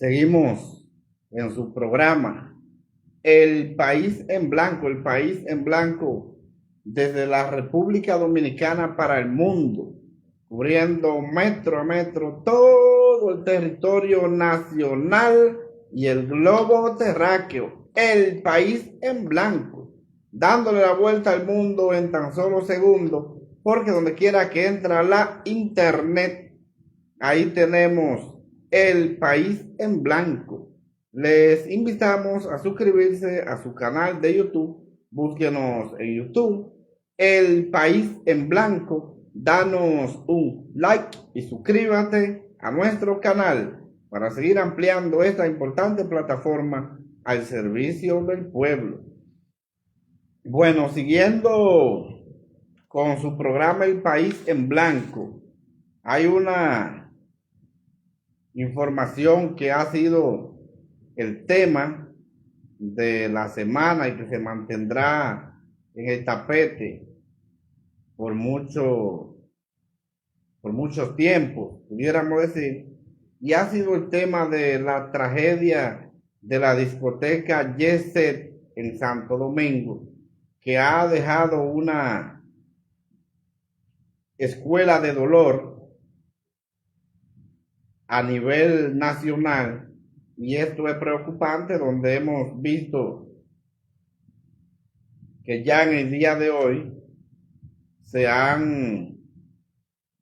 Seguimos en su programa El País en Blanco, el País en Blanco desde la República Dominicana para el mundo, cubriendo metro a metro todo el territorio nacional y el globo terráqueo. El País en Blanco, dándole la vuelta al mundo en tan solo segundos, porque donde quiera que entra la internet, ahí tenemos El País en Blanco. Les invitamos a suscribirse a su canal de YouTube. Búsquenos en YouTube, El País en Blanco. Danos un like y suscríbete a nuestro canal para seguir ampliando esta importante plataforma al servicio del pueblo. Bueno, siguiendo con su programa El País en Blanco, hay una información que ha sido el tema de la semana y que se mantendrá en el tapete por muchos tiempos, pudiéramos decir, y ha sido el tema de la tragedia de la discoteca Jet Set en Santo Domingo, que ha dejado una escuela de dolor a nivel nacional, y esto es preocupante, donde hemos visto que ya en el día de hoy se han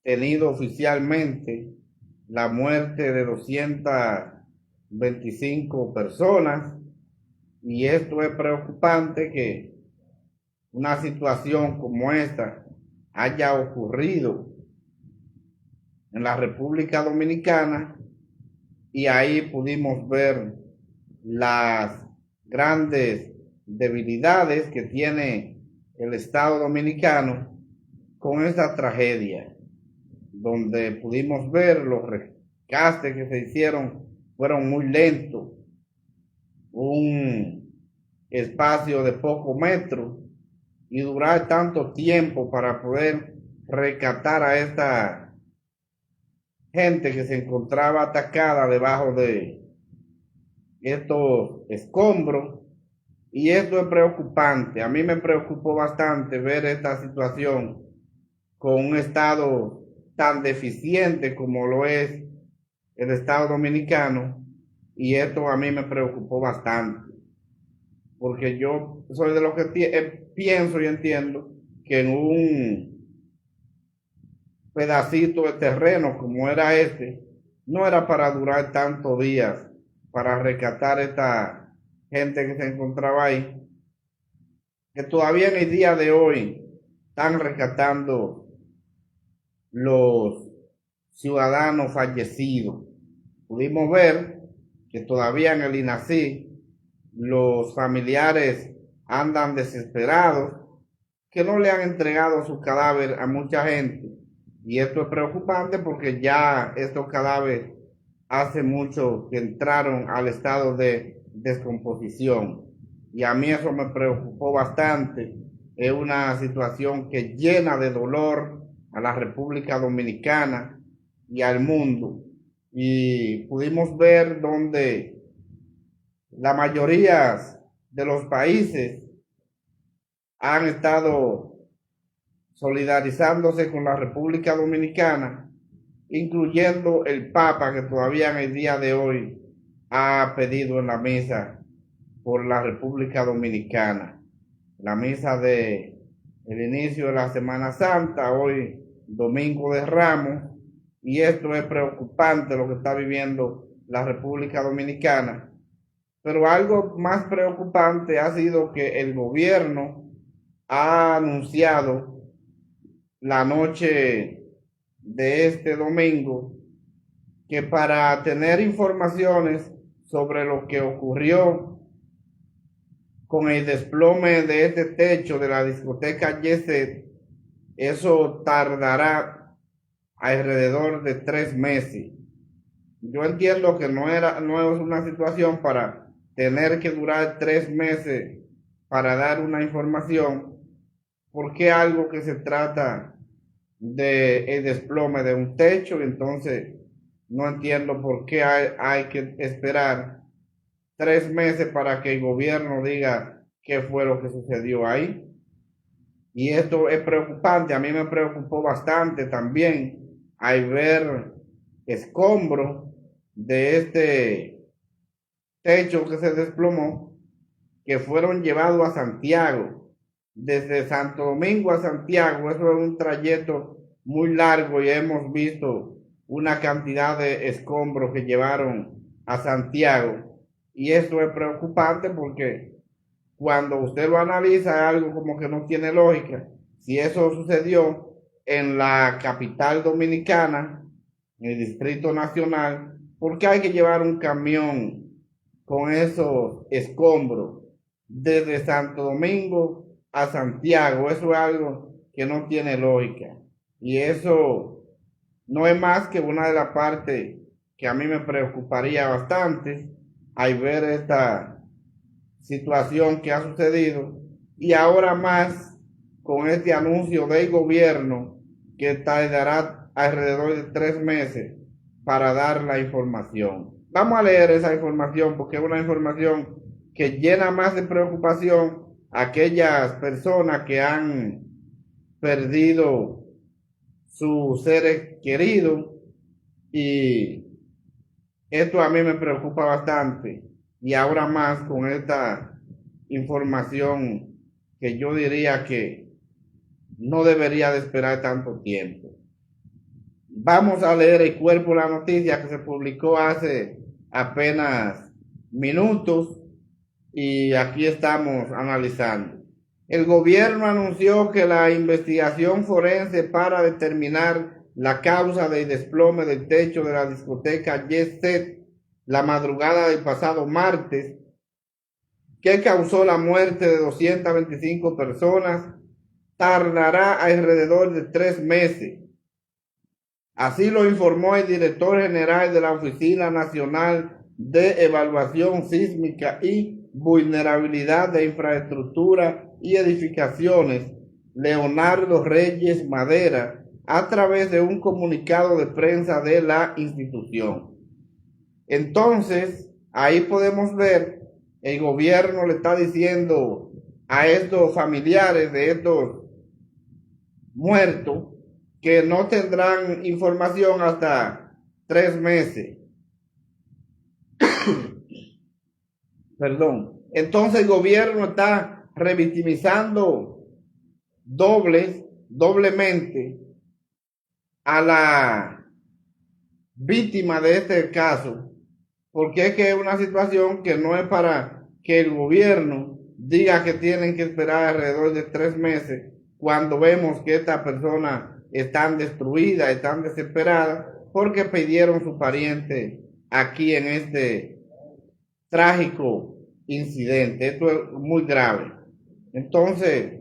tenido oficialmente la muerte de 225 personas, y esto es preocupante, que una situación como esta haya ocurrido en la República Dominicana, y ahí pudimos ver las grandes debilidades que tiene el Estado Dominicano con esta tragedia, donde pudimos ver los rescates que se hicieron fueron muy lentos, un espacio de pocos metros, y durar tanto tiempo para poder rescatar a esta gente que se encontraba atacada debajo de estos escombros. Y esto es preocupante. A mí me preocupó bastante ver esta situación con un estado tan deficiente como lo es el Estado Dominicano, y esto a mí me preocupó bastante, porque yo soy de los que pienso y entiendo que en un pedacito de terreno como era este, no era para durar tantos días para rescatar esta gente que se encontraba ahí, que todavía en el día de hoy están rescatando los ciudadanos fallecidos. Pudimos ver que todavía en el INACI los familiares andan desesperados, que no le han entregado su cadáver a mucha gente. Y esto es preocupante, porque ya estos cadáveres hace mucho que entraron al estado de descomposición. Y a mí eso me preocupó bastante. Es una situación que llena de dolor a la República Dominicana y al mundo. Y pudimos ver donde la mayoría de los países han estado solidarizándose con la República Dominicana, incluyendo el Papa, que todavía en el día de hoy ha pedido en la misa por la República Dominicana. La misa de el inicio de la Semana Santa, hoy Domingo de Ramos, y esto es preocupante lo que está viviendo la República Dominicana. Pero algo más preocupante ha sido que el gobierno ha anunciado la noche de este domingo que para tener informaciones sobre lo que ocurrió con el desplome de este techo de la discoteca Jet Set, eso tardará alrededor de 3 meses. Yo entiendo que no es una situación para tener que durar 3 meses para dar una información, porque algo que se trata de el desplome de un techo, entonces No entiendo por qué hay que esperar 3 meses para que el gobierno diga qué fue lo que sucedió ahí. Y esto es preocupante, a mí me preocupó bastante también al ver escombros de este techo que se desplomó, que fueron llevados a Santiago. Desde Santo Domingo a Santiago, eso es un trayecto muy largo y hemos visto una cantidad de escombros que llevaron a Santiago. Y esto es preocupante porque cuando usted lo analiza, algo como que no tiene lógica. Si eso sucedió en la capital dominicana, en el Distrito Nacional, ¿por qué hay que llevar un camión con esos escombros desde Santo Domingo a Santiago? Eso es algo que no tiene lógica. Y eso no es más que una de las partes que a mí me preocuparía bastante al ver esta situación que ha sucedido y ahora más con este anuncio del gobierno que tardará alrededor de 3 meses para dar la información. Vamos a leer esa información porque es una información que llena más de preocupación a aquellas personas que han perdido sus seres queridos, y esto a mí me preocupa bastante, y ahora más con esta información que yo diría que no debería de esperar tanto tiempo. Vamos a leer el cuerpo de la noticia que se publicó hace apenas minutos y aquí estamos analizando. El gobierno anunció que la investigación forense para determinar la causa del desplome del techo de la discoteca Jet Set la madrugada del pasado martes, que causó la muerte de 225 personas, tardará alrededor de 3 meses. Así lo informó el director general de la Oficina Nacional de Evaluación Sísmica y Vulnerabilidad de Infraestructura y Edificaciones, Leonardo Reyes Madera, a través de un comunicado de prensa de la institución. Entonces, ahí podemos ver, el gobierno le está diciendo a estos familiares de estos muertos que no tendrán información hasta 3 meses. Perdón. Entonces el gobierno está revictimizando doblemente a la víctima de este caso, porque es que es una situación que no es para que el gobierno diga que tienen que esperar alrededor de 3 meses cuando vemos que estas personas están destruidas, están desesperadas porque pidieron su pariente aquí en este trágico incidente. Esto es muy grave. Entonces,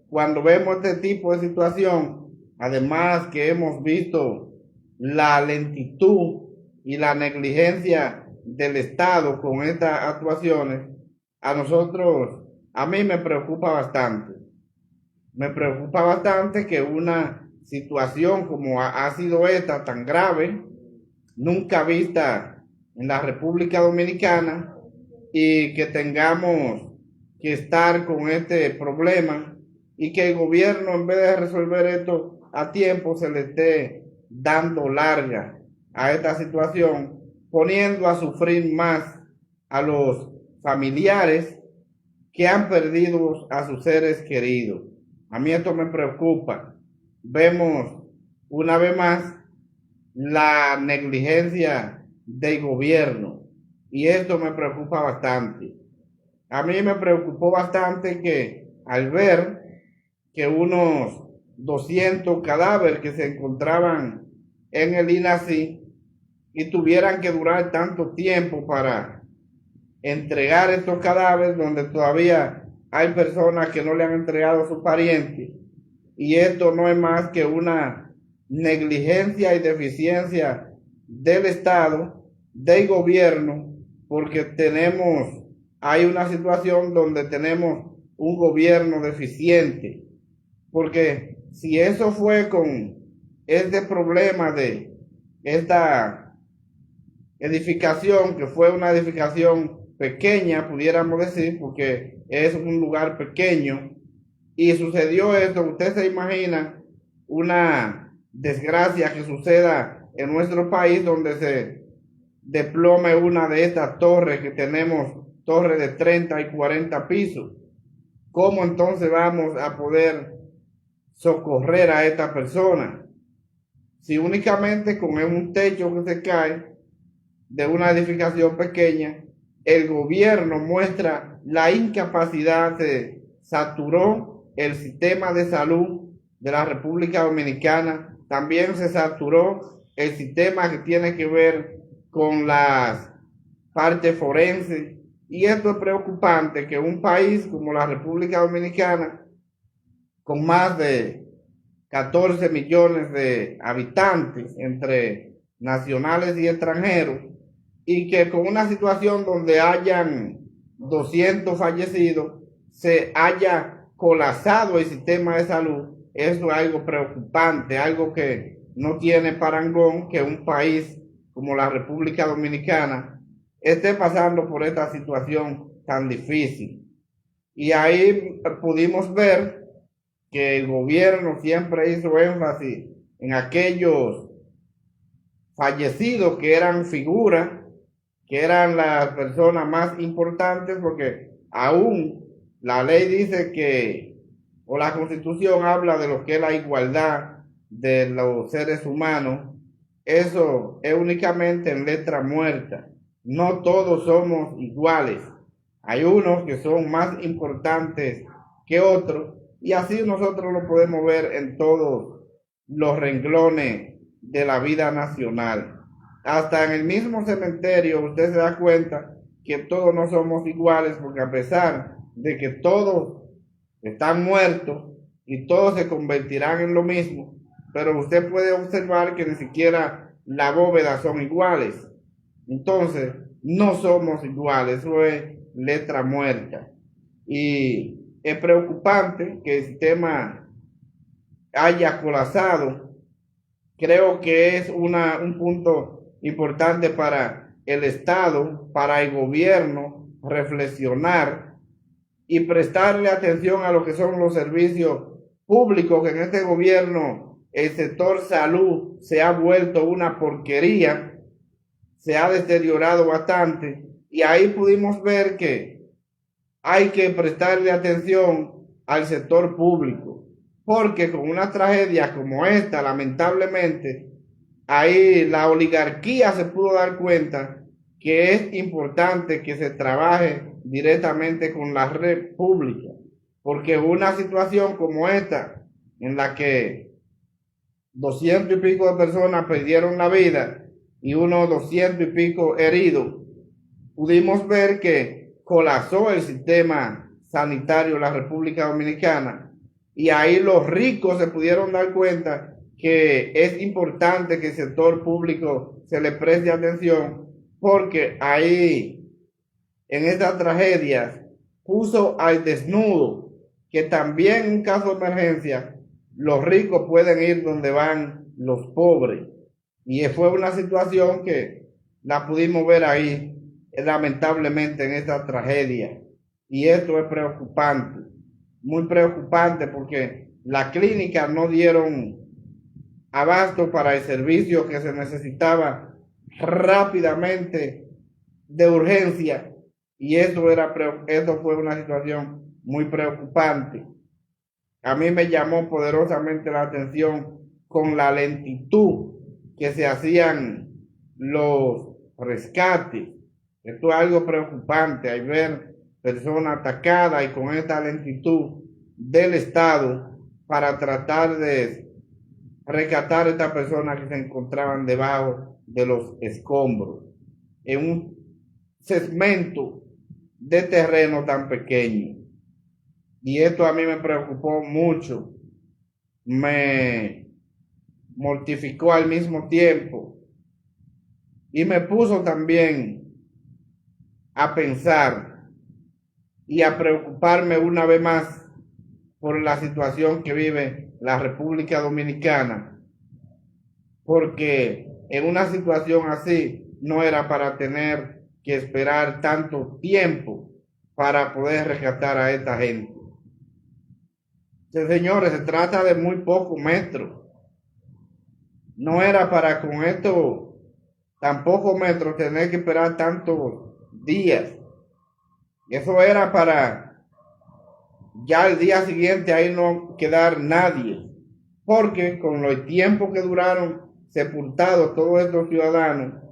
cuando vemos este tipo de situación, además que hemos visto la lentitud y la negligencia del Estado con estas actuaciones, a mí me preocupa bastante. Me preocupa bastante que una situación como ha sido esta, tan grave, nunca vista en la República Dominicana, y que tengamos que estar con este problema y que el gobierno, en vez de resolver esto a tiempo, se le esté dando larga a esta situación, poniendo a sufrir más a los familiares que han perdido a sus seres queridos. A mí esto me preocupa. Vemos una vez más la negligencia del gobierno y esto me preocupa bastante. A mí me preocupó bastante que al ver que unos 200 cadáveres que se encontraban en el INACI y tuvieran que durar tanto tiempo para entregar estos cadáveres, donde todavía hay personas que no le han entregado a sus parientes, y esto no es más que una negligencia y deficiencia del Estado, del gobierno, porque hay una situación donde tenemos un gobierno deficiente, porque si eso fue con este problema de esta edificación, que fue una edificación pequeña, pudiéramos decir, porque es un lugar pequeño, y sucedió esto. Usted se imagina una desgracia que suceda en nuestro país donde se desplome una de estas torres que tenemos, torres de 30 y 40 pisos. ¿Cómo entonces vamos a poder socorrer a esta persona? Si únicamente con un techo que se cae de una edificación pequeña, el gobierno muestra la incapacidad, se saturó el sistema de salud de la República Dominicana, también se saturó el sistema que tiene que ver con las partes forenses, y esto es preocupante que un país como la República Dominicana, con más de 14 millones de habitantes entre nacionales y extranjeros, y que con una situación donde hayan 200 fallecidos, se haya colapsado el sistema de salud. Eso es algo preocupante, algo que no tiene parangón que un país como la República Dominicana esté pasando por esta situación tan difícil. Y ahí pudimos ver que el gobierno siempre hizo énfasis en aquellos fallecidos que eran figuras, que eran las personas más importantes, porque aún la ley dice que, o la Constitución habla de lo que es la igualdad de los seres humanos. Eso es únicamente en letra muerta. No todos somos iguales. Hay unos que son más importantes que otros, y así nosotros lo podemos ver en todos los renglones de la vida nacional. Hasta en el mismo cementerio usted se da cuenta que todos no somos iguales, porque a pesar de que todos están muertos y todos se convertirán en lo mismo, pero usted puede observar que ni siquiera las bóvedas son iguales. Entonces, no somos iguales, eso es letra muerta. Y es preocupante que el sistema haya colapsado. Creo que es un punto importante para el Estado, para el gobierno, reflexionar y prestarle atención a lo que son los servicios públicos, que en este gobierno el sector salud se ha vuelto una porquería, se ha deteriorado bastante, y ahí pudimos ver que hay que prestarle atención al sector público, porque con una tragedia como esta, lamentablemente, ahí la oligarquía se pudo dar cuenta que es importante que se trabaje directamente con la red pública, porque una situación como esta, en la que 200 y pico de personas perdieron la vida y unos 200 y pico heridos, pudimos ver que colapsó el sistema sanitario de la República Dominicana, y ahí los ricos se pudieron dar cuenta que es importante que el sector público se le preste atención, porque ahí en estas tragedias puso al desnudo que también en caso de emergencia los ricos pueden ir donde van los pobres, y fue una situación que la pudimos ver ahí lamentablemente en esta tragedia, y esto es preocupante, muy preocupante, porque las clínicas no dieron abasto para el servicio que se necesitaba rápidamente, de urgencia, y eso fue una situación muy preocupante. A mí me llamó poderosamente la atención con la lentitud que se hacían los rescates. Esto es algo preocupante, al ver personas atacadas y con esta lentitud del Estado para tratar de rescatar a estas personas que se encontraban debajo de los escombros en un segmento de terreno tan pequeño. Y esto a mí me preocupó mucho, me mortificó al mismo tiempo, y me puso también a pensar y a preocuparme una vez más por la situación que vive la República Dominicana, porque en una situación así no era para tener que esperar tanto tiempo para poder rescatar a esta gente. Señores, se trata de muy pocos metros. No era para con esto tan pocos metros tener que esperar tantos días. Eso era para ya el día siguiente ahí no quedar nadie. Porque con el tiempo que duraron sepultados todos estos ciudadanos,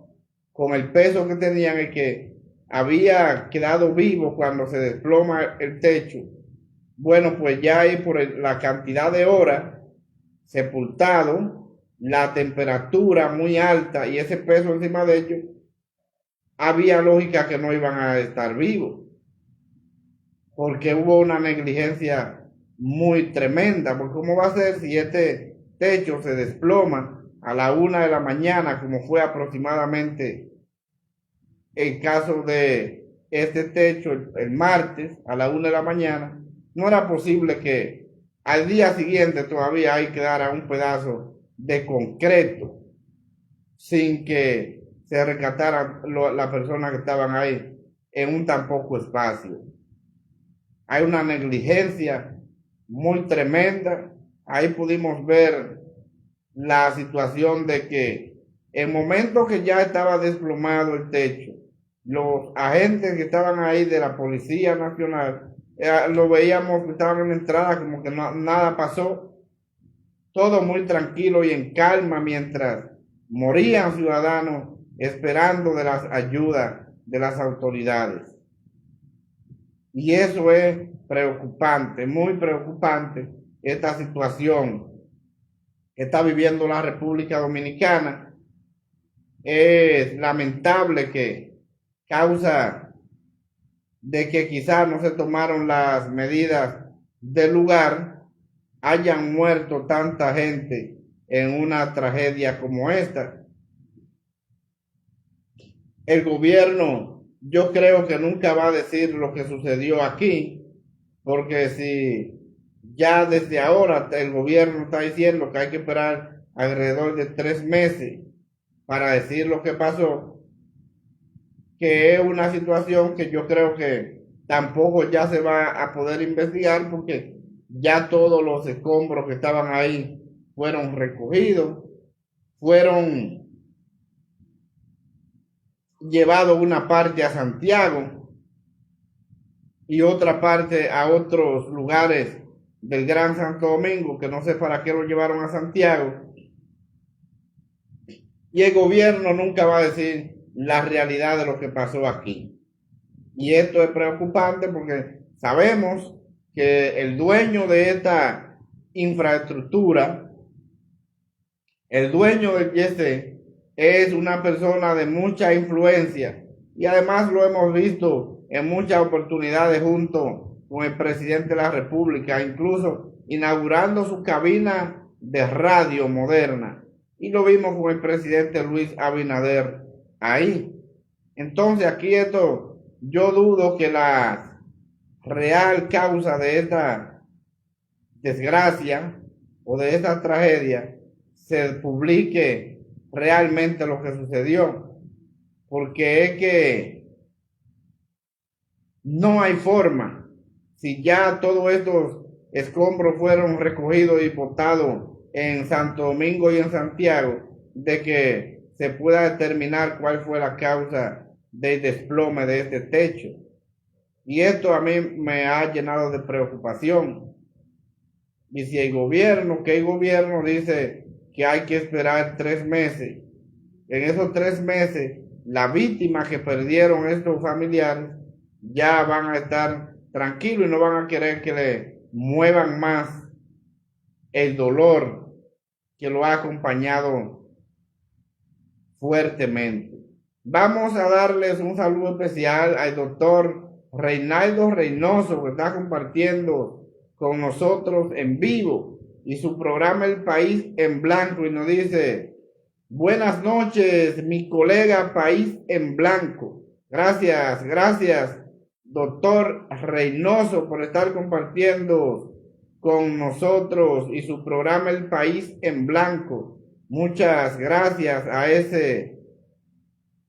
con el peso que tenían y que había quedado vivo cuando se desploma el techo, bueno, pues ya ahí por la cantidad de horas sepultado, la temperatura muy alta y ese peso encima de ellos, había lógica que no iban a estar vivos, porque hubo una negligencia muy tremenda. Porque ¿cómo va a ser si este techo se desploma a la 1 de la mañana, como fue aproximadamente el caso de este techo el martes a la 1 de la mañana? No era posible que al día siguiente todavía ahí quedara un pedazo de concreto sin que se rescataran las personas que estaban ahí en un tan poco espacio. Hay una negligencia muy tremenda. Ahí pudimos ver la situación de que en momentos que ya estaba desplomado el techo, los agentes que estaban ahí de la Policía Nacional, lo veíamos que estaban en la entrada como que nada pasó, todo muy tranquilo y en calma, mientras morían ciudadanos esperando de las ayudas de las autoridades. Y eso es preocupante, muy preocupante, esta situación que está viviendo la República Dominicana. Es lamentable que causa de que quizás no se tomaron las medidas del lugar, hayan muerto tanta gente en una tragedia como esta. El gobierno, yo creo que nunca va a decir lo que sucedió aquí, porque si ya desde ahora el gobierno está diciendo que hay que esperar alrededor de 3 meses para decir lo que pasó, que es una situación que yo creo que tampoco ya se va a poder investigar, porque ya todos los escombros que estaban ahí fueron recogidos, fueron llevados una parte a Santiago y otra parte a otros lugares del Gran Santo Domingo, que no sé para qué lo llevaron a Santiago. Y el gobierno nunca va a decir la realidad de lo que pasó aquí. Y esto es preocupante porque sabemos que el dueño de esta infraestructura, el dueño del YC, es una persona de mucha influencia, y además lo hemos visto en muchas oportunidades junto con el presidente de la República, incluso inaugurando su cabina de radio moderna, y lo vimos con el presidente Luis Abinader ahí. Entonces aquí esto, yo dudo que la real causa de esta desgracia o de esta tragedia se publique realmente lo que sucedió, porque es que no hay forma. Si ya todos estos escombros fueron recogidos y botados en Santo Domingo y en Santiago, de que se pueda determinar cuál fue la causa del desplome de este techo. Y esto a mí me ha llenado de preocupación. Y si el gobierno dice que hay que esperar 3 meses, en esos 3 meses, las víctimas que perdieron estos familiares ya van a estar tranquilos y no van a querer que le muevan más el dolor que lo ha acompañado fuertemente. Vamos a darles un saludo especial al doctor Reinaldo Reynoso, que está compartiendo con nosotros en vivo y su programa El País en Blanco, y nos dice: buenas noches, mi colega País en Blanco. Gracias, doctor Reynoso, por estar compartiendo con nosotros y su programa El País en Blanco. Muchas gracias a ese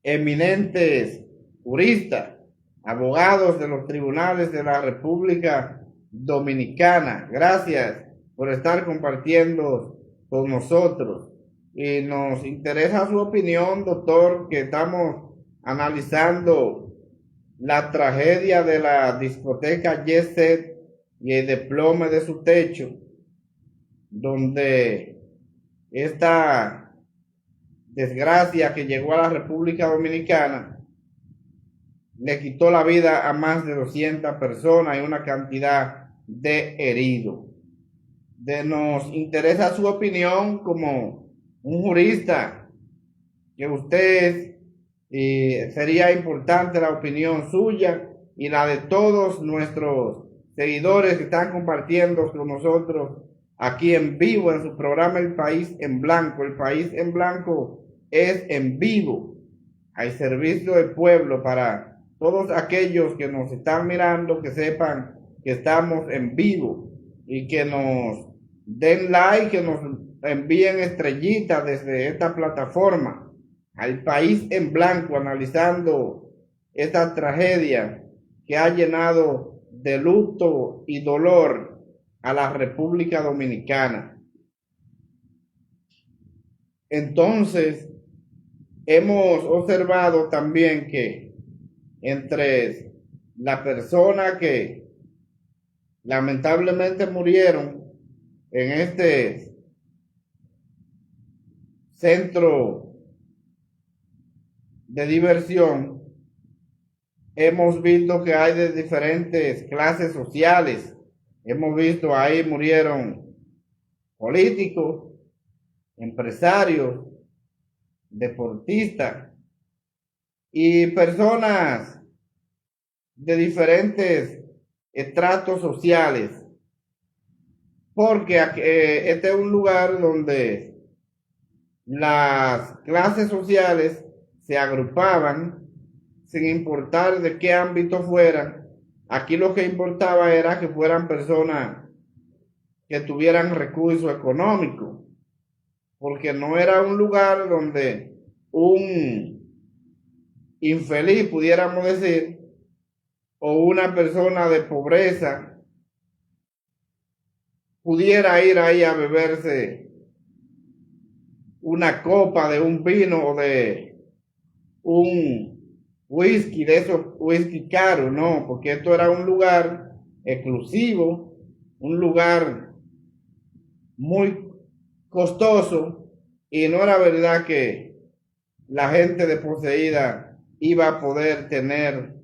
eminentes juristas, abogados de los tribunales de la República Dominicana. Gracias por estar compartiendo con nosotros. Y nos interesa su opinión, doctor, que estamos analizando la tragedia de la discoteca Jet Set y el desplome de su techo, donde esta desgracia que llegó a la República Dominicana le quitó la vida a más de 200 personas y una cantidad de heridos. Nos interesa su opinión como un jurista, que usted, sería importante la opinión suya y la de todos nuestros seguidores que están compartiendo con nosotros aquí en vivo en su programa El País en Blanco. El País en Blanco es en vivo, al servicio del pueblo, para todos aquellos que nos están mirando, que sepan que estamos en vivo y que nos den like, que nos envíen estrellitas desde esta plataforma, al País en Blanco, analizando esta tragedia que ha llenado de luto y dolor a la República Dominicana. Entonces, hemos observado también que entre las personas que lamentablemente murieron en este centro de diversión, hemos visto que hay de diferentes clases sociales. Hemos visto ahí murieron políticos, empresarios, deportistas y personas de diferentes estratos sociales, porque este es un lugar donde las clases sociales se agrupaban sin importar de qué ámbito fueran. Aquí lo que importaba era que fueran personas que tuvieran recursos económicos, porque no era un lugar donde un infeliz, pudiéramos decir, o una persona de pobreza pudiera ir ahí a beberse una copa de un vino o de un whisky, de esos whisky caros, no, porque esto era un lugar exclusivo, un lugar muy costoso, y no era verdad que la gente desposeída iba a poder tener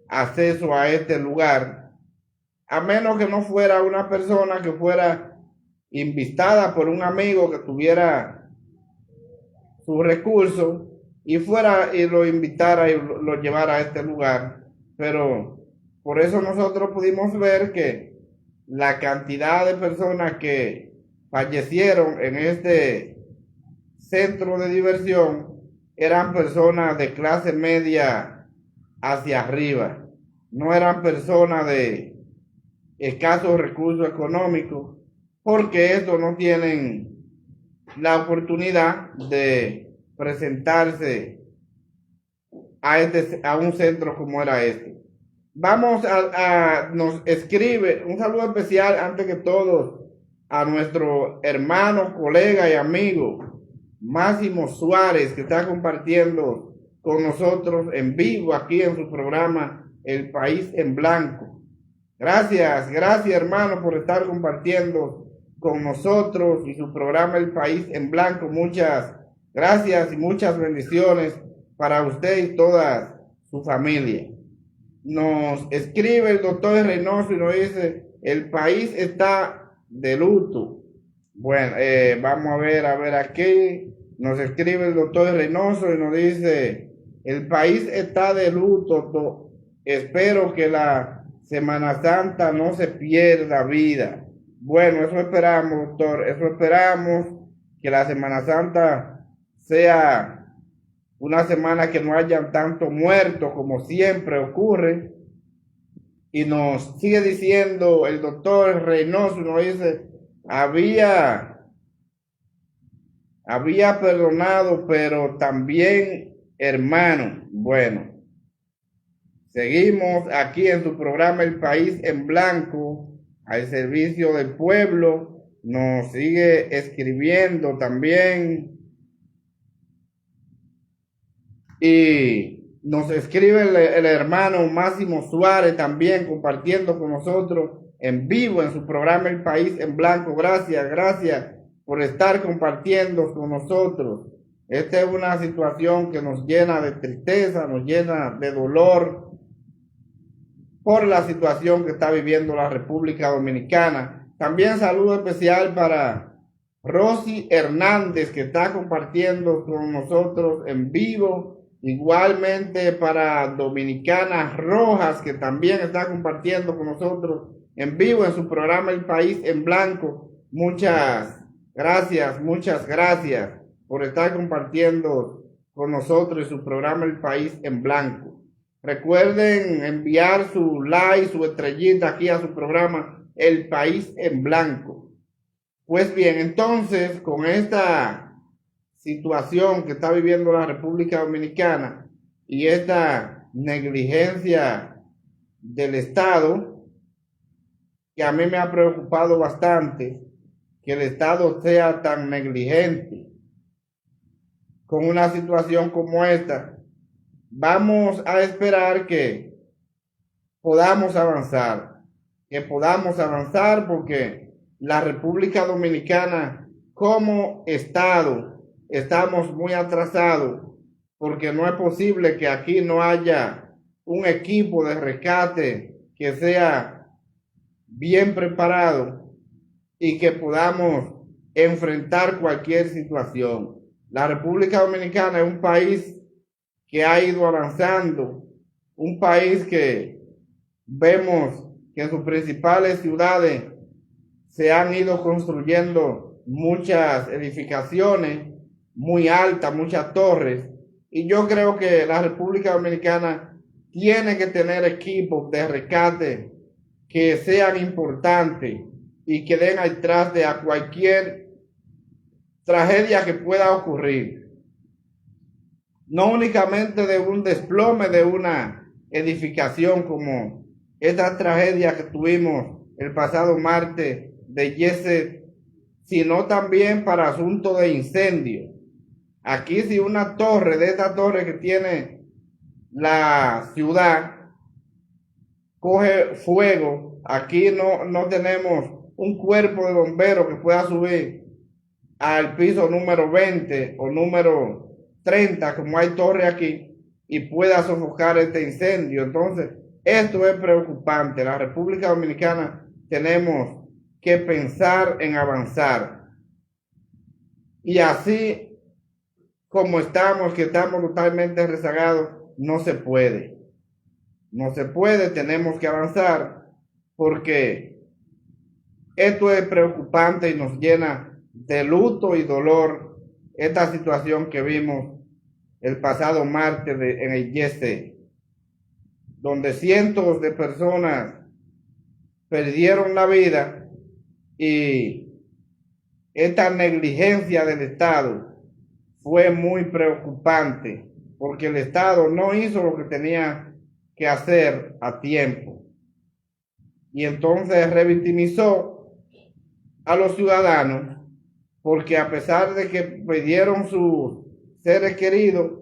acceso a este lugar, a menos que no fuera una persona que fuera invitada por un amigo que tuviera sus recursos y fuera y lo invitara y lo llevara a este lugar. Pero por eso nosotros pudimos ver que la cantidad de personas que fallecieron en este centro de diversión eran personas de clase media hacia arriba, no eran personas de escasos recursos económicos, porque estos no tienen la oportunidad de presentarse a un centro como era este. Nos escribe un saludo especial, antes que todo, a nuestro hermano, colega y amigo Máximo Suárez, que está compartiendo con nosotros en vivo aquí en su programa El País en Blanco. Gracias hermano por estar compartiendo con nosotros y su programa El País en Blanco. Muchas gracias y muchas bendiciones para usted y toda su familia. Nos escribe el doctor Reynoso y nos dice: el país está de luto. Bueno, vamos a ver aquí. Nos escribe el doctor Reynoso y nos dice: el país está de luto. Espero que la Semana Santa no se pierda vida. Bueno, eso esperamos, doctor. Eso esperamos, que la Semana Santa sea una semana que no hayan tanto muertos como siempre ocurre. Y nos sigue diciendo el doctor Reynoso, nos dice: había perdonado, pero también hermano. Bueno, seguimos aquí en su programa El País en Blanco, al servicio del pueblo. Nos sigue escribiendo también. Y nos escribe el hermano Máximo Suárez también compartiendo con nosotros en vivo en su programa El País en Blanco. Gracias por estar compartiendo con nosotros. Esta es una situación que nos llena de tristeza, nos llena de dolor por la situación que está viviendo la República Dominicana. También saludo especial para Rosy Hernández, que está compartiendo con nosotros en vivo. Igualmente para Dominicana Rojas, que también está compartiendo con nosotros en vivo en su programa El País en Blanco. Muchas gracias por estar compartiendo con nosotros en su programa El País en Blanco. Recuerden enviar su like, su estrellita aquí a su programa El País en Blanco. Pues bien, entonces, con esta situación que está viviendo la República Dominicana y esta negligencia del Estado, que a mí me ha preocupado bastante que el Estado sea tan negligente con una situación como esta, vamos a esperar que podamos avanzar porque la República Dominicana como Estado estamos muy atrasados, porque no es posible que aquí no haya un equipo de rescate que sea bien preparado y que podamos enfrentar cualquier situación. La República Dominicana es un país que ha ido avanzando, un país que vemos que en sus principales ciudades se han ido construyendo muchas edificaciones muy altas, muchas torres, y yo creo que la República Dominicana tiene que tener equipos de rescate que sean importantes y que den atrás de a cualquier tragedia que pueda ocurrir. No únicamente de un desplome de una edificación como esta tragedia que tuvimos el pasado martes de Yese, sino también para asuntos de incendio. Aquí si una torre, de esta torre que tiene la ciudad, coge fuego, aquí no tenemos un cuerpo de bomberos que pueda subir al piso número 20 o número 30, como hay torre aquí, y pueda sofocar este incendio. Entonces, esto es preocupante. La República Dominicana tenemos que pensar en avanzar. Y así como estamos, que estamos totalmente rezagados, no se puede. No se puede, tenemos que avanzar porque esto es preocupante y nos llena de luto y dolor esta situación que vimos el pasado martes en el Yese, donde cientos de personas perdieron la vida y esta negligencia del Estado fue muy preocupante porque el Estado no hizo lo que tenía que hacer a tiempo y entonces revictimizó a los ciudadanos porque a pesar de que perdieron sus seres queridos,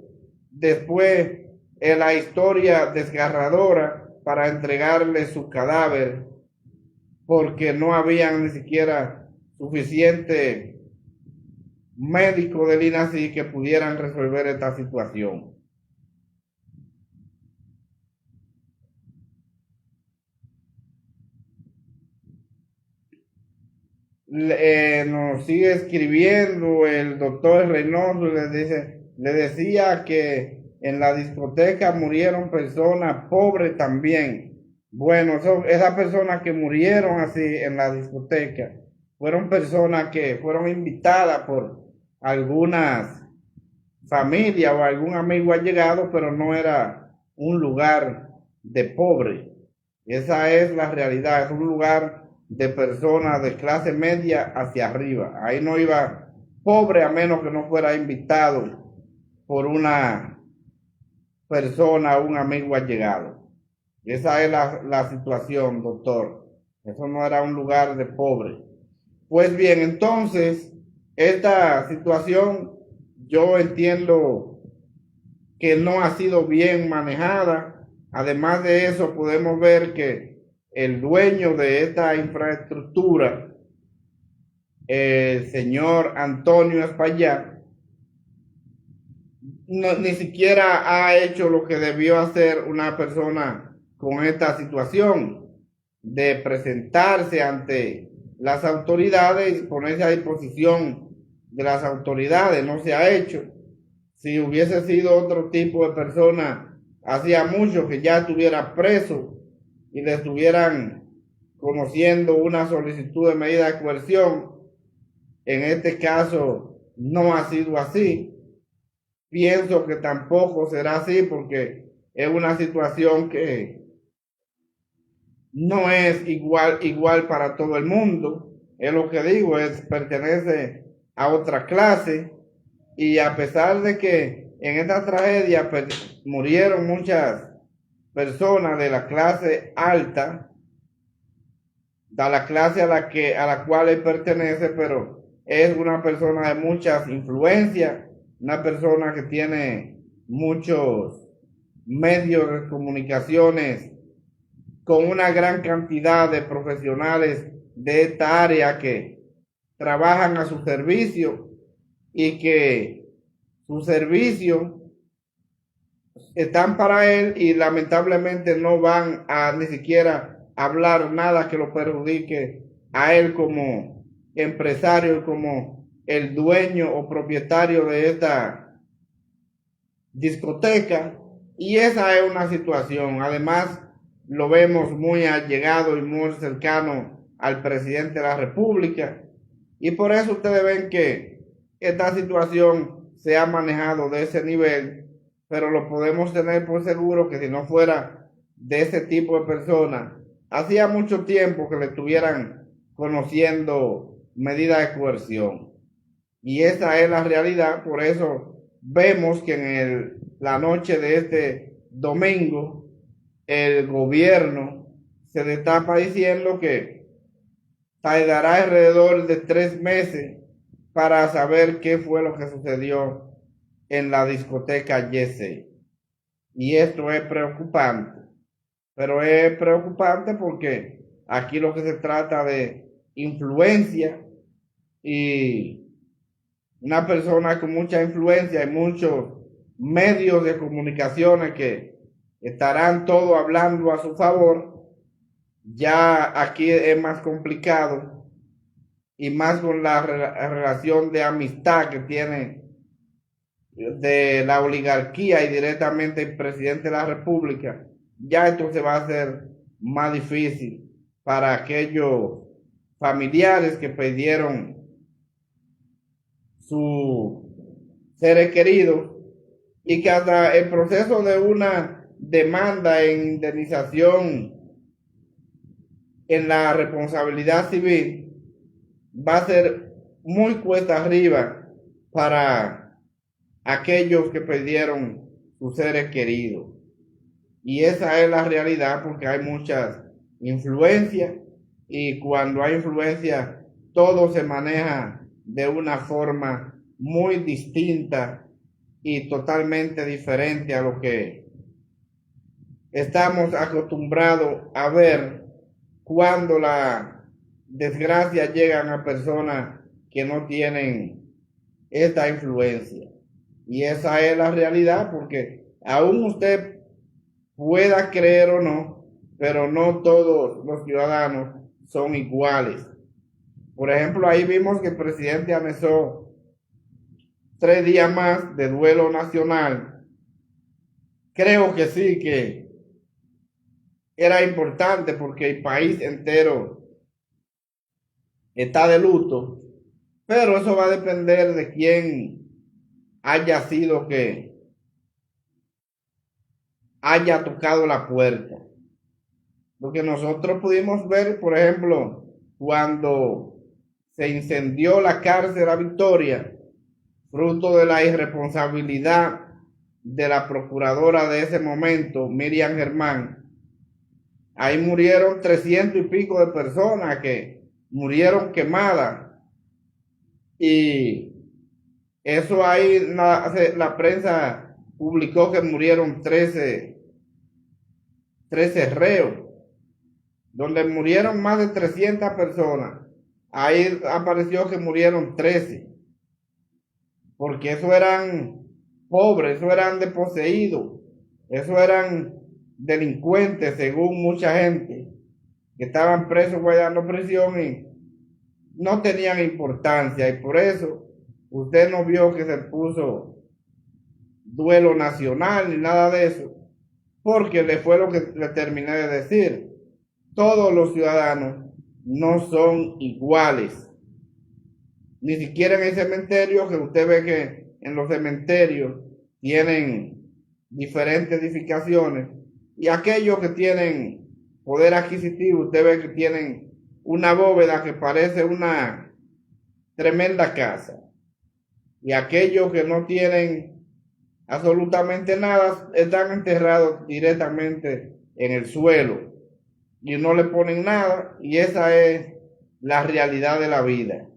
después en la historia desgarradora para entregarles su cadáver porque no habían ni siquiera suficiente médicos del INASI que pudieran resolver esta situación. Nos sigue escribiendo el doctor Reynoso, le decía que en la discoteca murieron personas pobres también. Bueno, esas personas que murieron así en la discoteca fueron personas que fueron invitadas por algunas familias o algún amigo allegado, pero no era un lugar de pobre. Esa es la realidad, es un lugar de personas de clase media hacia arriba. Ahí no iba pobre a menos que no fuera invitado por una persona, un amigo allegado. Esa es la situación, doctor. Eso no era un lugar de pobre. Pues bien, entonces, esta situación yo entiendo que no ha sido bien manejada. Además de eso, podemos ver que el dueño de esta infraestructura, el señor Antonio Espaillat, ni siquiera ha hecho lo que debió hacer una persona con esta situación, de presentarse ante las autoridades y ponerse a disposición de las autoridades. No se ha hecho. Si hubiese sido otro tipo de persona, hacía mucho que ya estuviera preso y le estuvieran conociendo una solicitud de medida de coerción. En este caso no ha sido así. Pienso que tampoco será así porque es una situación que no es igual para todo el mundo. Es lo que digo, pertenece a otra clase, y a pesar de que en esta tragedia murieron muchas personas de la clase alta, de la clase a la cual él pertenece, pero es una persona de muchas influencias, una persona que tiene muchos medios de comunicaciones, con una gran cantidad de profesionales de esta área que trabajan a su servicio, y que su servicio están para él y lamentablemente no van a ni siquiera hablar nada que lo perjudique a él como empresario, como el dueño o propietario de esta discoteca. Y esa es una situación. Además, lo vemos muy allegado y muy cercano al presidente de la República, y por eso ustedes ven que esta situación se ha manejado de ese nivel, pero lo podemos tener por seguro que si no fuera de ese tipo de personas, hacía mucho tiempo que le estuvieran conociendo medidas de coerción. Y esa es la realidad. Por eso vemos que en la noche de este domingo, el gobierno se destapa diciendo que tardará alrededor de 3 meses para saber qué fue lo que sucedió en la discoteca Yesé. Y esto es preocupante, pero es preocupante porque aquí lo que se trata de influencia, y una persona con mucha influencia y muchos medios de comunicaciones que estarán todos hablando a su favor. Ya aquí es más complicado, y más con la relación de amistad que tiene de la oligarquía y directamente el presidente de la República. Ya esto se va a hacer más difícil para aquellos familiares que perdieron sus seres queridos, y que hasta el proceso de una demanda en indemnización en la responsabilidad civil va a ser muy cuesta arriba para aquellos que perdieron sus seres queridos. Y esa es la realidad, porque hay muchas influencias, y cuando hay influencia todo se maneja de una forma muy distinta y totalmente diferente a lo que estamos acostumbrados a ver cuando la desgracia llegan a personas que no tienen esta influencia. Y esa es la realidad, porque aún usted pueda creer o no, pero no todos los ciudadanos son iguales. Por ejemplo, ahí vimos que el presidente anexó 3 días más de duelo nacional. Creo que sí, que era importante porque el país entero está de luto, pero eso va a depender de quién haya sido que haya tocado la puerta. Porque nosotros pudimos ver, por ejemplo, cuando se incendió la cárcel La Victoria, fruto de la irresponsabilidad de la procuradora de ese momento, Miriam Germán. Ahí murieron 300 y pico de personas que murieron quemadas. Y eso ahí la prensa publicó que murieron 13 reos, donde murieron más de 300 personas. Ahí apareció que murieron 13, porque eso eran pobres, eso eran desposeídos, eso eran delincuentes según mucha gente, que estaban presos guardando prisión y no tenían importancia, y por eso usted no vio que se puso duelo nacional ni nada de eso, porque le fue lo que le terminé de decir. Todos los ciudadanos no son iguales. Ni siquiera en el cementerio, que usted ve que en los cementerios tienen diferentes edificaciones, y aquellos que tienen poder adquisitivo, usted ve que tienen una bóveda que parece una tremenda casa. Y aquellos que no tienen absolutamente nada están enterrados directamente en el suelo y no le ponen nada, y esa es la realidad de la vida.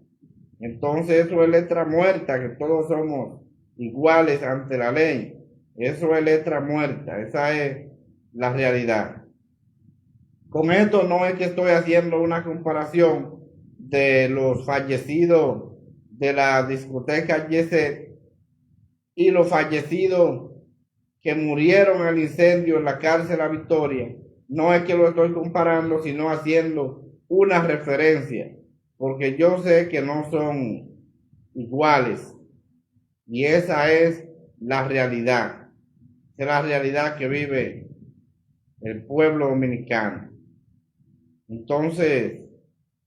Entonces eso es letra muerta, que todos somos iguales ante la ley. Eso es letra muerta, esa es la realidad. Con esto no es que estoy haciendo una comparación de los fallecidos de la discoteca Yeset y los fallecidos que murieron en el incendio en la cárcel La Victoria. No es que lo estoy comparando, sino haciendo una referencia, porque yo sé que no son iguales, y esa es la realidad. Esa es la realidad que vive el pueblo dominicano. Entonces,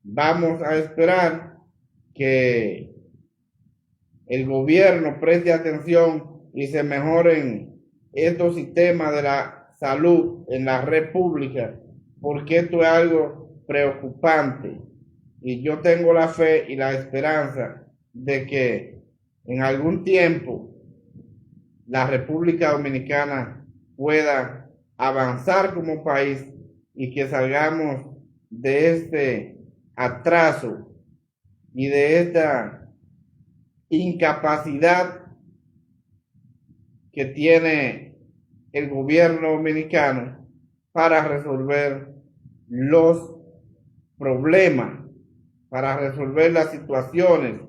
vamos a esperar que el gobierno preste atención y se mejoren estos sistemas de la salud en la república, porque esto es algo preocupante, y yo tengo la fe y la esperanza de que en algún tiempo la República Dominicana pueda avanzar como país y que salgamos de este atraso y de esta incapacidad que tiene el gobierno dominicano para resolver los problemas, para resolver las situaciones,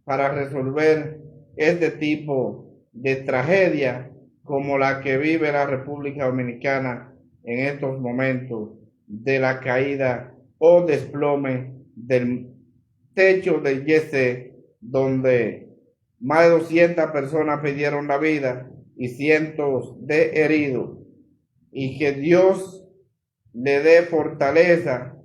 para resolver este tipo de tragedia como la que vive la República Dominicana en estos momentos de la caída o desplome del techo del YC, donde más de 200 personas perdieron la vida y cientos de heridos, y que Dios le dé fortaleza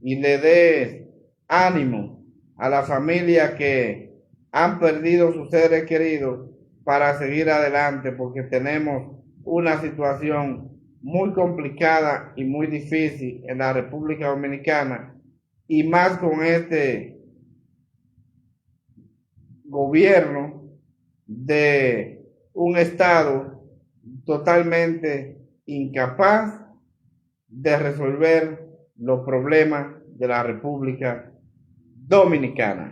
y le dé ánimo a la familia que han perdido sus seres queridos para seguir adelante, porque tenemos una situación muy complicada y muy difícil en la República Dominicana, y más con este gobierno de un estado totalmente incapaz de resolver los problemas de la República Dominicana.